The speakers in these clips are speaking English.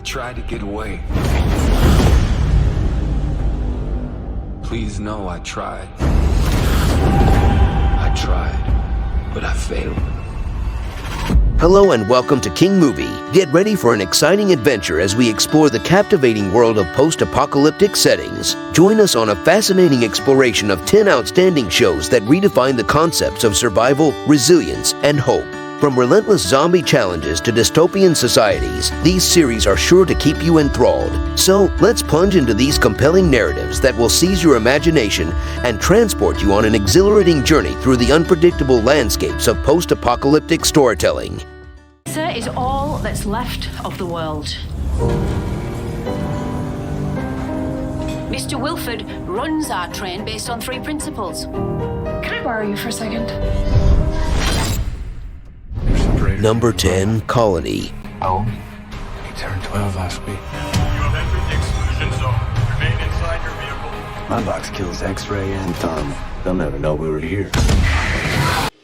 I tried to get away. Please know I tried. I tried, but I failed. Hello and welcome to King Movie. Get ready for an exciting adventure as we explore the captivating world of post-apocalyptic settings. Join us on a fascinating exploration of 10 outstanding shows that redefine the concepts of survival, resilience, and hope. From relentless zombie challenges to dystopian societies, these series are sure to keep you enthralled. So, let's plunge into these compelling narratives that will seize your imagination and transport you on an exhilarating journey through the unpredictable landscapes of post-apocalyptic storytelling. This is all that's left of the world. Mr. Wilford runs our train based on 3 principles. Can I borrow you for a second? Number 10, Colony. Oh, he turned 12 last week. You have entered the exclusion zone. Remain inside your vehicle. My box kills X-ray and Tom. They'll never know we were here.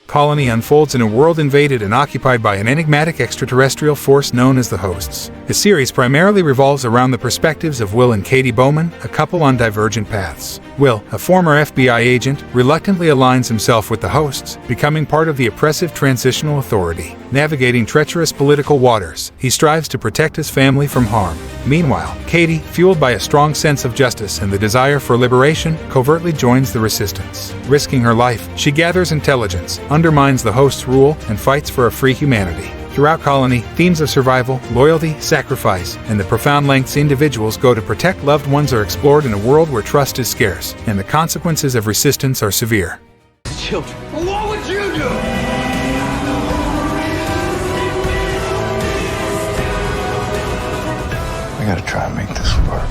Colony unfolds in a world invaded and occupied by an enigmatic extraterrestrial force known as the Hosts. The series primarily revolves around the perspectives of Will and Katie Bowman, a couple on divergent paths. Will, a former FBI agent, reluctantly aligns himself with the Hosts, becoming part of the oppressive Transitional Authority. Navigating treacherous political waters, he strives to protect his family from harm. Meanwhile, Katie, fueled by a strong sense of justice and the desire for liberation, covertly joins the resistance. Risking her life, she gathers intelligence, undermines the Hosts' rule, and fights for a free humanity. Throughout Colony, themes of survival, loyalty, sacrifice, and the profound lengths individuals go to protect loved ones are explored in a world where trust is scarce, and the consequences of resistance are severe. Children. What would you do? I gotta try and make this work.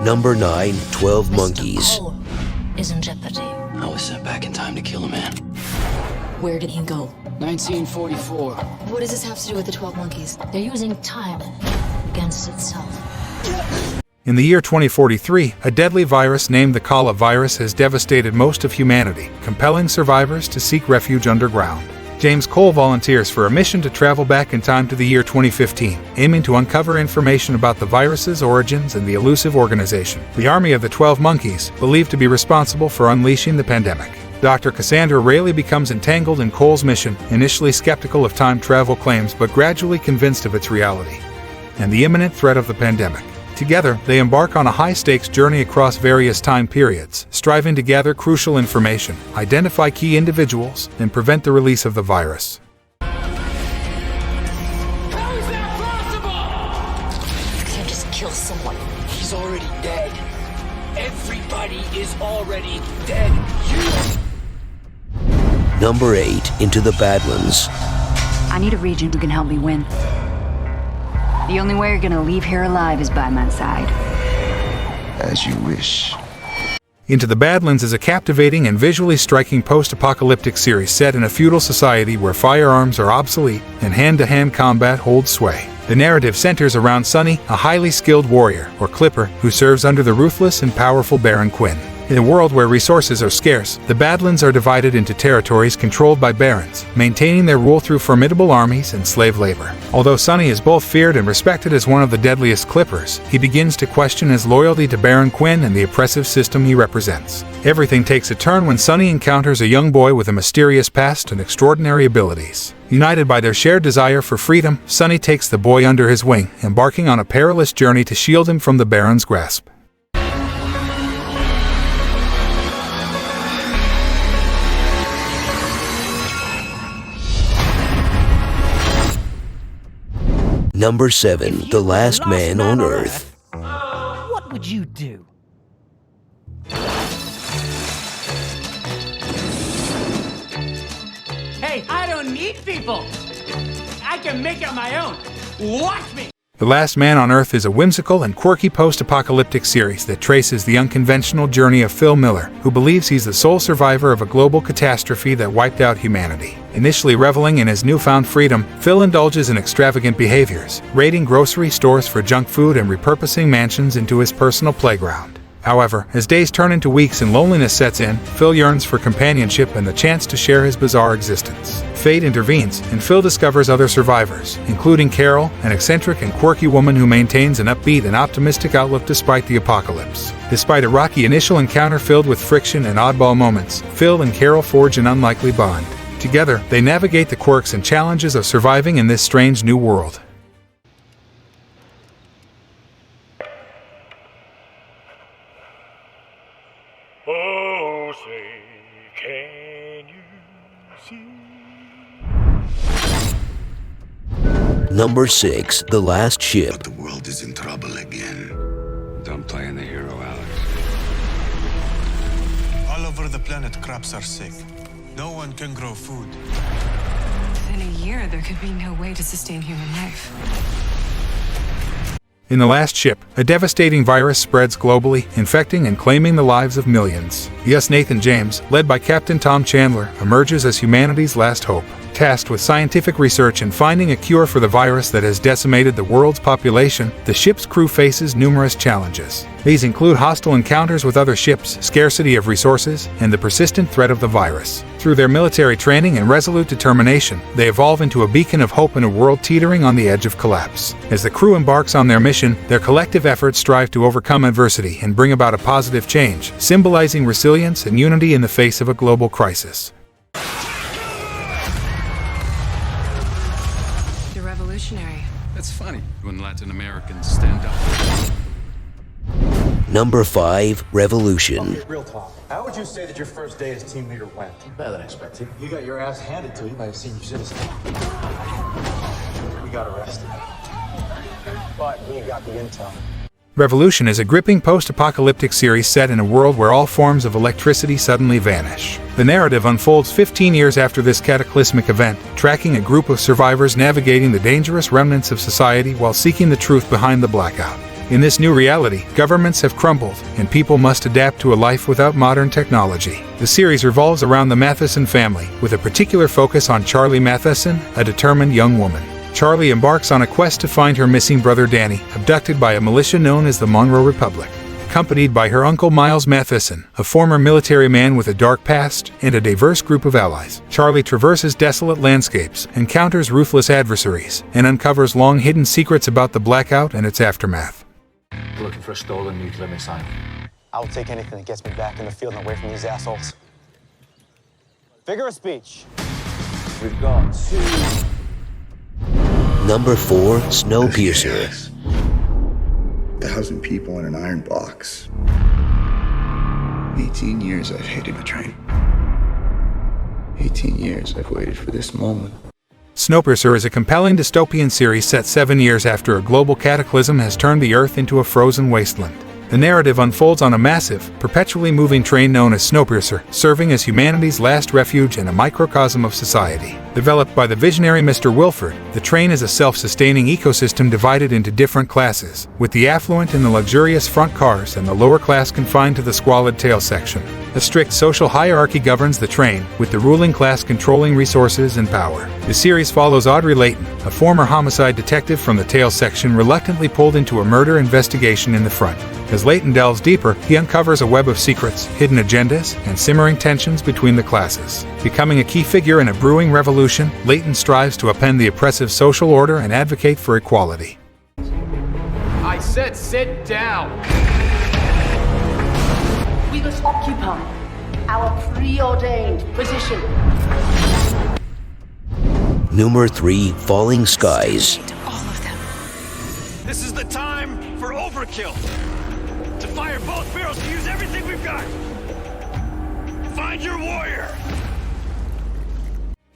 Number 9, 12 Monkeys. Cole is in jeopardy. I was sent back in time to kill a man. Where did he go? 1944. What does this have to do with the 12 monkeys? They're using time against itself. In the year 2043, a deadly virus named the Kala virus has devastated most of humanity, compelling survivors to seek refuge underground. James Cole volunteers for a mission to travel back in time to the year 2015, aiming to uncover information about the virus's origins and the elusive organization, the Army of the 12 Monkeys, believed to be responsible for unleashing the pandemic. Dr. Cassandra Rayleigh becomes entangled in Cole's mission, initially skeptical of time travel claims but gradually convinced of its reality and the imminent threat of the pandemic. Together, they embark on a high-stakes journey across various time periods, striving to gather crucial information, identify key individuals, and prevent the release of the virus. How is that possible? You can't just kill someone. He's already dead. Everybody is already dead. Number 8, Into the Badlands. I need a regent who can help me win. The only way you're gonna leave here alive is by my side. As you wish. Into the Badlands is a captivating and visually striking post-apocalyptic series set in a feudal society where firearms are obsolete and hand-to-hand combat holds sway. The narrative centers around Sonny, a highly skilled warrior, or Clipper, who serves under the ruthless and powerful Baron Quinn. In a world where resources are scarce, the Badlands are divided into territories controlled by barons, maintaining their rule through formidable armies and slave labor. Although Sonny is both feared and respected as one of the deadliest Clippers, he begins to question his loyalty to Baron Quinn and the oppressive system he represents. Everything takes a turn when Sonny encounters a young boy with a mysterious past and extraordinary abilities. United by their shared desire for freedom, Sonny takes the boy under his wing, embarking on a perilous journey to shield him from the Baron's grasp. Number 7, The Last Man on Earth. What would you do? Hey, I don't need people. I can make it my own. Watch me. The Last Man on Earth is a whimsical and quirky post-apocalyptic series that traces the unconventional journey of Phil Miller, who believes he's the sole survivor of a global catastrophe that wiped out humanity. Initially reveling in his newfound freedom, Phil indulges in extravagant behaviors, raiding grocery stores for junk food and repurposing mansions into his personal playground. However, as days turn into weeks and loneliness sets in, Phil yearns for companionship and the chance to share his bizarre existence. Fate intervenes, and Phil discovers other survivors, including Carol, an eccentric and quirky woman who maintains an upbeat and optimistic outlook despite the apocalypse. Despite a rocky initial encounter filled with friction and oddball moments, Phil and Carol forge an unlikely bond. Together, they navigate the quirks and challenges of surviving in this strange new world. Oh, say, can you see? Number 6, The Last Ship. But the world is in trouble again. Don't play in the hero, Alex. All over the planet, crops are sick. No one can grow food. Within a year, there could be no way to sustain human life. In The Last Ship, a devastating virus spreads globally, infecting and claiming the lives of millions. Yes, Nathan James, led by Captain Tom Chandler, emerges as humanity's last hope. Tasked with scientific research and finding a cure for the virus that has decimated the world's population, the ship's crew faces numerous challenges. These include hostile encounters with other ships, scarcity of resources, and the persistent threat of the virus. Through their military training and resolute determination, they evolve into a beacon of hope in a world teetering on the edge of collapse. As the crew embarks on their mission, their collective efforts strive to overcome adversity and bring about a positive change, symbolizing resilience and unity in the face of a global crisis. It's funny when Latin Americans stand up. Number 5, Revolution. Okay, real talk. How would you say that your first day as team leader went? Better than expected. You got your ass handed to you by a senior citizen. We got arrested. But we got the intel. Revolution is a gripping post-apocalyptic series set in a world where all forms of electricity suddenly vanish. The narrative unfolds 15 years after this cataclysmic event, tracking a group of survivors navigating the dangerous remnants of society while seeking the truth behind the blackout. In this new reality, governments have crumbled, and people must adapt to a life without modern technology. The series revolves around the Matheson family, with a particular focus on Charlie Matheson, a determined young woman. Charlie embarks on a quest to find her missing brother Danny, abducted by a militia known as the Monroe Republic. Accompanied by her uncle Miles Matheson, a former military man with a dark past, and a diverse group of allies, Charlie traverses desolate landscapes, encounters ruthless adversaries, and uncovers long-hidden secrets about the blackout and its aftermath. Looking for a stolen nuclear missile. I'll take anything that gets me back in the field and away from these assholes. Figure of speech. We've got 2. Number 4, Snowpiercer. 1,000 people in an iron box. 18 years I've hated the train. 18 years I've waited for this moment. Snowpiercer is a compelling dystopian series set 7 years after a global cataclysm has turned the Earth into a frozen wasteland. The narrative unfolds on a massive, perpetually moving train known as Snowpiercer, serving as humanity's last refuge and a microcosm of society. Developed by the visionary Mr. Wilford, the train is a self-sustaining ecosystem divided into different classes, with the affluent in the luxurious front cars and the lower class confined to the squalid tail section. A strict social hierarchy governs the train, with the ruling class controlling resources and power. The series follows Audrey Layton, a former homicide detective from the tail section reluctantly pulled into a murder investigation in the front. As Layton delves deeper, he uncovers a web of secrets, hidden agendas, and simmering tensions between the classes. Becoming a key figure in a brewing revolution, Layton strives to upend the oppressive social order and advocate for equality. I said sit down. We must occupy our preordained position. Number 3, Falling Skies. This is the time for overkill. To fire both barrels, to use everything we've got. Find your warrior.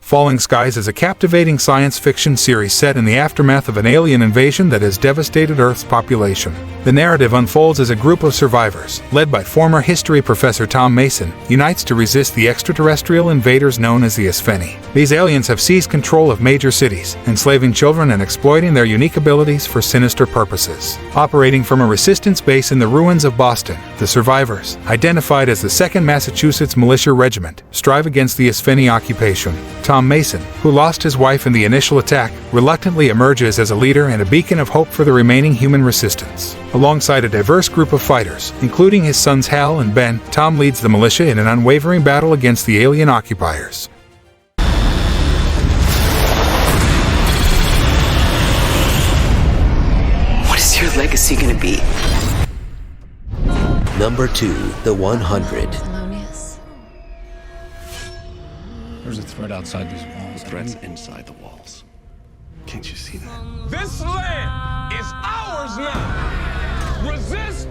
Falling Skies is a captivating science fiction series set in the aftermath of an alien invasion that has devastated Earth's population. The narrative unfolds as a group of survivors, led by former history professor Tom Mason, unites to resist the extraterrestrial invaders known as the Asfeni. These aliens have seized control of major cities, enslaving children and exploiting their unique abilities for sinister purposes. Operating from a resistance base in the ruins of Boston, the survivors, identified as the 2nd Massachusetts Militia Regiment, strive against the Asfeni occupation. Tom Mason, who lost his wife in the initial attack, reluctantly emerges as a leader and a beacon of hope for the remaining human resistance. Alongside a diverse group of fighters, including his sons Hal and Ben, Tom leads the militia in an unwavering battle against the alien occupiers. What is your legacy gonna be? Number 2, The 100. There's a threat outside these walls. The threat's inside the walls. Can't you see that? This land is ours now! Resist!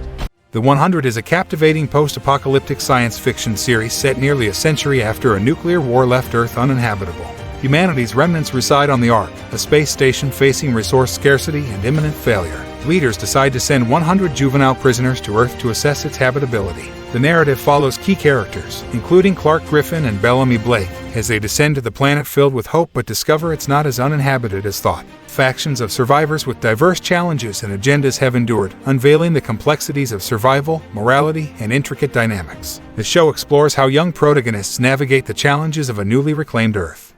The 100 is a captivating post-apocalyptic science fiction series set nearly a century after a nuclear war left Earth uninhabitable. Humanity's remnants reside on the Ark, a space station facing resource scarcity and imminent failure. Leaders decide to send 100 juvenile prisoners to Earth to assess its habitability. The narrative follows key characters, including Clark Griffin and Bellamy Blake, as they descend to the planet filled with hope but discover it's not as uninhabited as thought. Factions of survivors with diverse challenges and agendas have endured, unveiling the complexities of survival, morality, and intricate dynamics. The show explores how young protagonists navigate the challenges of a newly reclaimed Earth.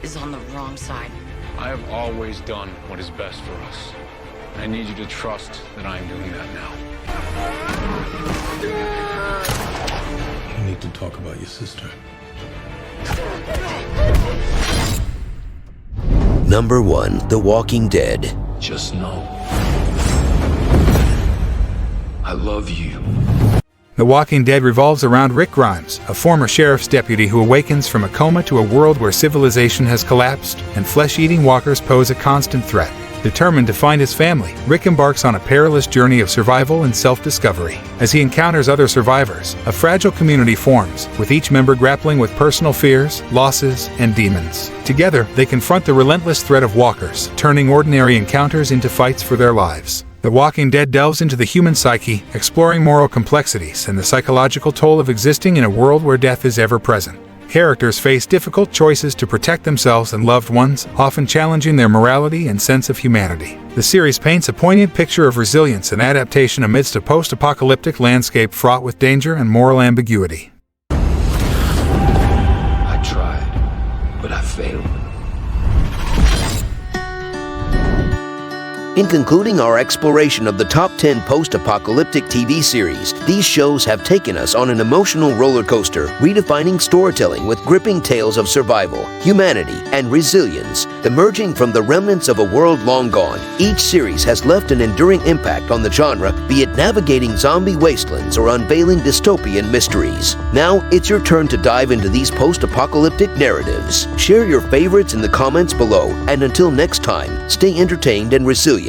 Is on the wrong side. I have always done what is best for us. I need you to trust that I am doing that now. You need to talk about your sister. Number 1, The Walking Dead. Just know, I love you. The Walking Dead revolves around Rick Grimes, a former sheriff's deputy who awakens from a coma to a world where civilization has collapsed and flesh-eating walkers pose a constant threat. Determined to find his family, Rick embarks on a perilous journey of survival and self-discovery. As he encounters other survivors, a fragile community forms, with each member grappling with personal fears, losses, and demons. Together, they confront the relentless threat of walkers, turning ordinary encounters into fights for their lives. The Walking Dead delves into the human psyche, exploring moral complexities and the psychological toll of existing in a world where death is ever present. Characters face difficult choices to protect themselves and loved ones, often challenging their morality and sense of humanity. The series paints a poignant picture of resilience and adaptation amidst a post-apocalyptic landscape fraught with danger and moral ambiguity. I tried, but I failed. In concluding our exploration of the top 10 post-apocalyptic TV series, these shows have taken us on an emotional roller coaster, redefining storytelling with gripping tales of survival, humanity, and resilience. Emerging from the remnants of a world long gone, each series has left an enduring impact on the genre, be it navigating zombie wastelands or unveiling dystopian mysteries. Now, it's your turn to dive into these post-apocalyptic narratives. Share your favorites in the comments below, and until next time, stay entertained and resilient.